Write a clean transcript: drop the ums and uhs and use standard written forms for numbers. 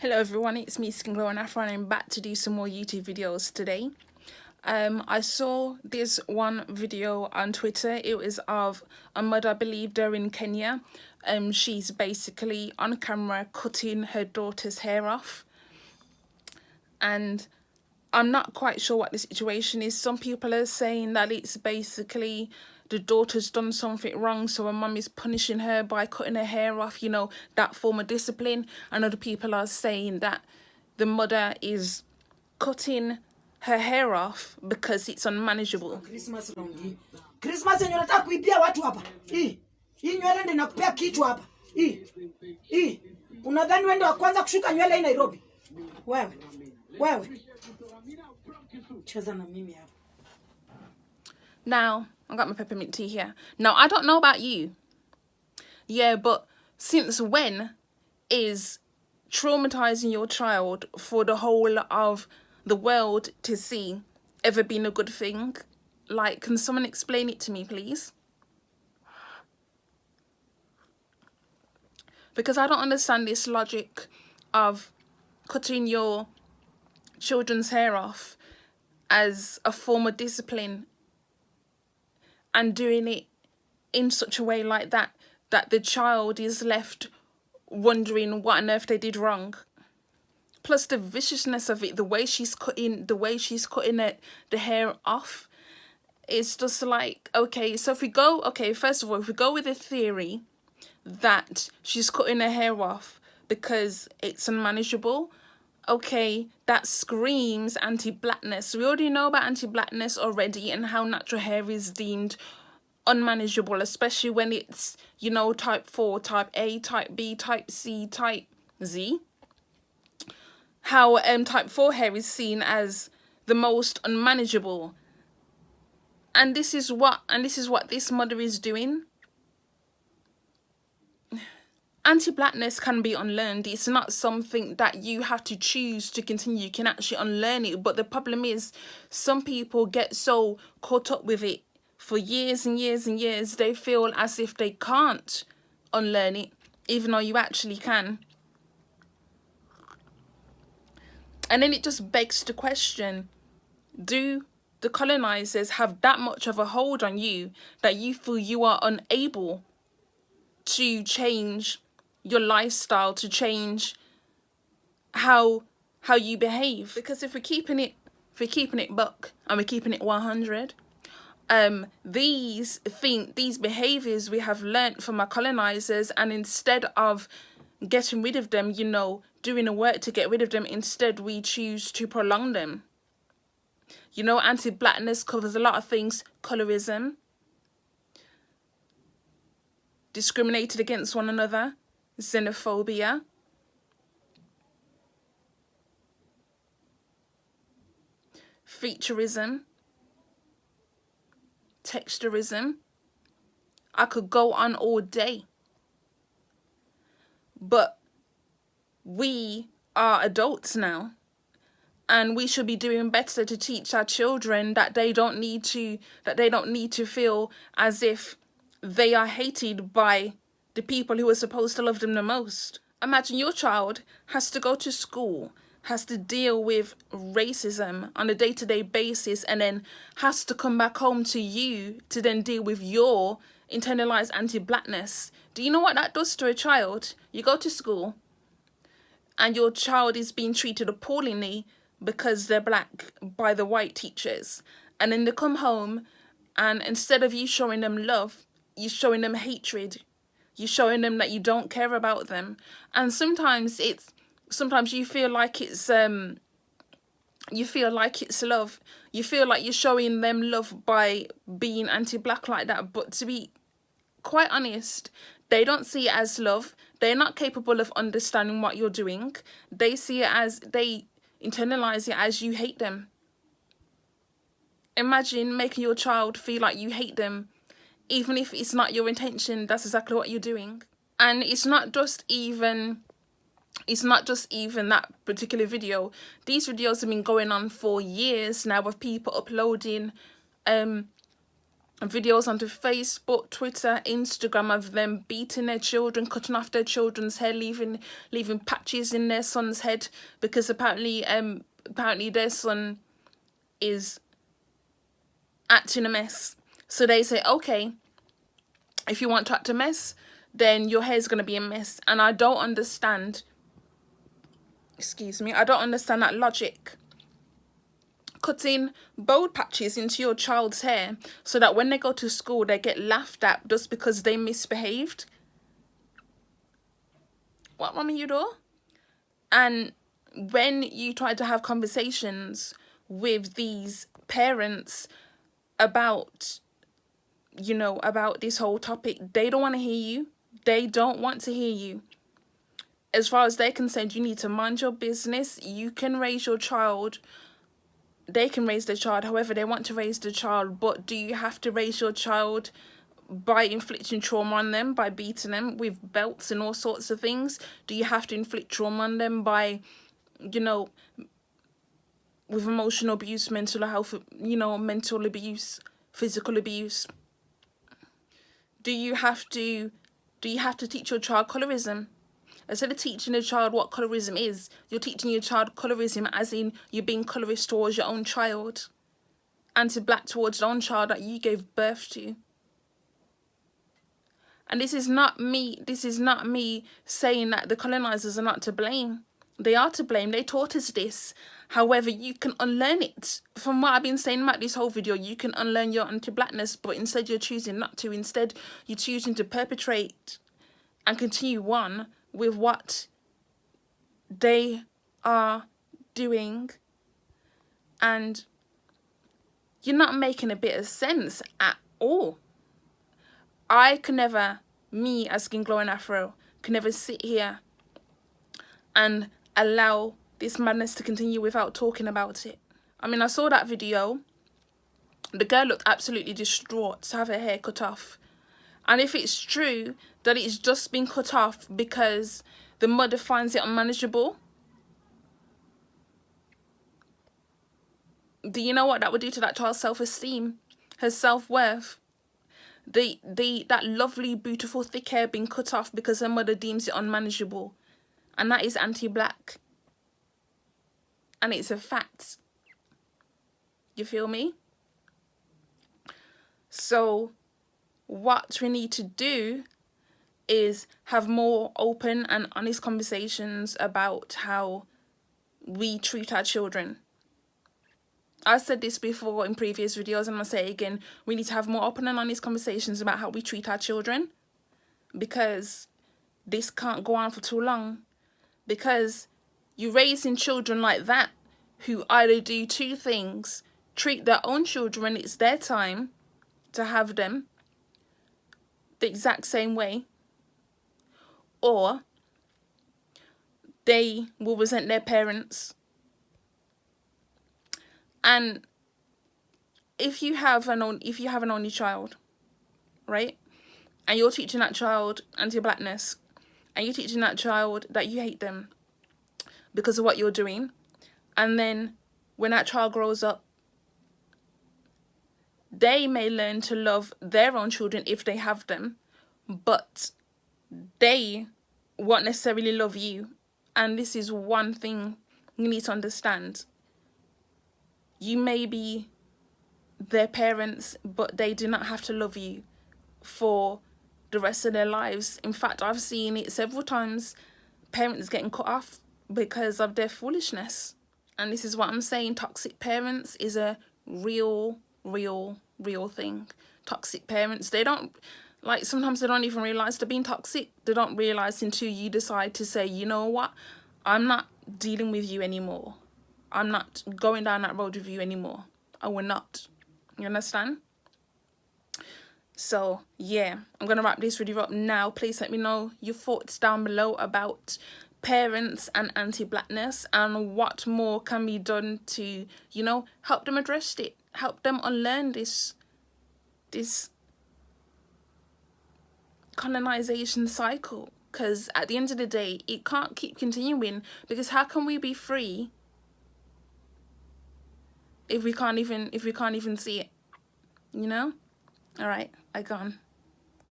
Hello everyone, it's me Skin Glow and Afro, and I'm back to do some more YouTube videos today. I saw this one video on Twitter. It was of a mother, I believe they're in Kenya. She's basically on camera cutting her daughter's hair off. And I'm not quite sure what the situation is. Some people are saying that it's basically the daughter's done something wrong, so her mum is punishing her by cutting her hair off, that form of discipline. And other people are saying that the mother is cutting her hair off because it's unmanageable. Christmas yenye nataka kuibia watu hapa. Hii nywele ndio nakupea kichwa hapa. Hii. Unadhani wewe ndio wa kwanza kushuka nywele hii Nairobi? Wewe. Cheza na mimi hapa. Now, I got my peppermint tea here. Now, I don't know about you. Yeah, but since when is traumatizing your child for the whole of the world to see ever been a good thing? Like, can someone explain it to me, please? Because I don't understand this logic of cutting your children's hair off as a form of discipline and doing it in such a way like that the child is left wondering what on earth they did wrong. Plus the viciousness of it, the way she's cutting the hair off, it's just like, okay, so first of all, if we go with the theory that she's cutting her hair off because it's unmanageable, okay, that screams anti-blackness. We already know about anti-blackness already and how natural hair is deemed unmanageable, especially when it's, type 4, type A, type B, type C, type Z. How type 4 hair is seen as the most unmanageable. And this is what this mother is doing. Anti-blackness can be unlearned. It's not something that you have to choose to continue. You can actually unlearn it. But the problem is, some people get so caught up with it for years and years and years, they feel as if they can't unlearn it, even though you actually can. And then it just begs the question, do the colonizers have that much of a hold on you that you feel you are unable to change your lifestyle, to change how you behave? Because if we're keeping it buck and we're keeping it 100, these behaviors we have learnt from our colonizers, and instead of getting rid of them, doing the work to get rid of them, instead we choose to prolong them. Anti-blackness covers a lot of things: colorism, discriminated against one another, xenophobia, featureism, texturism. I could go on all day. But we are adults now, and we should be doing better to teach our children that they don't need to feel as if they are hated by the people who are supposed to love them the most. Imagine your child has to go to school, has to deal with racism on a day-to-day basis, and then has to come back home to you to then deal with your internalized anti-blackness. Do you know what that does to a child? You go to school and your child is being treated appallingly because they're black by the white teachers, and then they come home and instead of you showing them love, you're showing them hatred. You're showing them that you don't care about them. And sometimes you feel like it's love. You feel like you're showing them love by being anti-black like that. But to be quite honest, they don't see it as love. They're not capable of understanding what you're doing. They internalize it as you hate them. Imagine making your child feel like you hate them, even if it's not your intention. That's exactly what you're doing. And it's not just even that particular video. These videos have been going on for years now, of people uploading videos onto Facebook, Twitter, Instagram of them beating their children, cutting off their children's hair, leaving patches in their son's head, because apparently their son is acting a mess. So they say, okay, if you want to act a mess, then your hair's going to be a mess. And I don't understand, I don't understand that logic. Cutting bald patches into your child's hair so that when they go to school they get laughed at just because they misbehaved. What wrong with you though? And when you try to have conversations with these parents about, you know, about this whole topic, they don't want to hear you. They don't want to hear you. As far as they're concerned, you need to mind your business. You can raise your child. They can raise their child however they want to raise the child, but do you have to raise your child by inflicting trauma on them, by beating them with belts and all sorts of things? Do you have to inflict trauma on them by, you know, with emotional abuse, mental health, you know, mental abuse, physical abuse? Do you have to teach your child colorism? Instead of teaching a child what colorism is, you're teaching your child colorism as in you're being colorist towards your own child. Anti-black towards your own child that you gave birth to. And this is not me saying that the colonizers are not to blame. They are to blame. They taught us this. However, you can unlearn it. From what I've been saying about this whole video, you can unlearn your anti-blackness, but instead you're choosing not to. Instead, you're choosing to perpetrate and continue on with what they are doing, and you're not making a bit of sense at all. I can never, me as Skin Glowing Afro, can never sit here and allow this madness to continue without talking about it. I mean, I saw that video. The girl looked absolutely distraught to have her hair cut off. And if it's true that it's just been cut off because the mother finds it unmanageable, do you know what that would do to that child's self-esteem, her self-worth? That lovely, beautiful, thick hair being cut off because her mother deems it unmanageable. And that is anti-black. And it's a fact. You feel me? So what we need to do is have more open and honest conversations about how we treat our children. I said this before in previous videos, and I'm going to say it again. We need to have more open and honest conversations about how we treat our children, because this can't go on for too long. Because you're raising children like that who either do two things: treat their own children when it's their time to have them the exact same way, or they will resent their parents. And if you have an only child, right, and you're teaching that child anti-blackness, and you're teaching that child that you hate them because of what you're doing, and then when that child grows up, they may learn to love their own children if they have them, but they won't necessarily love you. And this is one thing you need to understand. You may be their parents, but they do not have to love you for the rest of their lives. In fact, I've seen it several times, parents getting cut off because of their foolishness. And this is what I'm saying. Toxic parents is a real thing. Toxic parents, they don't, like, sometimes they don't even realize they're being toxic. They don't realize until you decide to say, you know what, I'm not dealing with you anymore. I'm not going down that road with you anymore. I will not. You understand? So yeah, I'm gonna wrap this video up now. Please let me know your thoughts down below about parents and anti-blackness, and what more can be done to, you know, help them address it, help them unlearn this colonization cycle. Because at the end of the day, it can't keep continuing, because how can we be free if we can't even see it, you know? All right, I gone.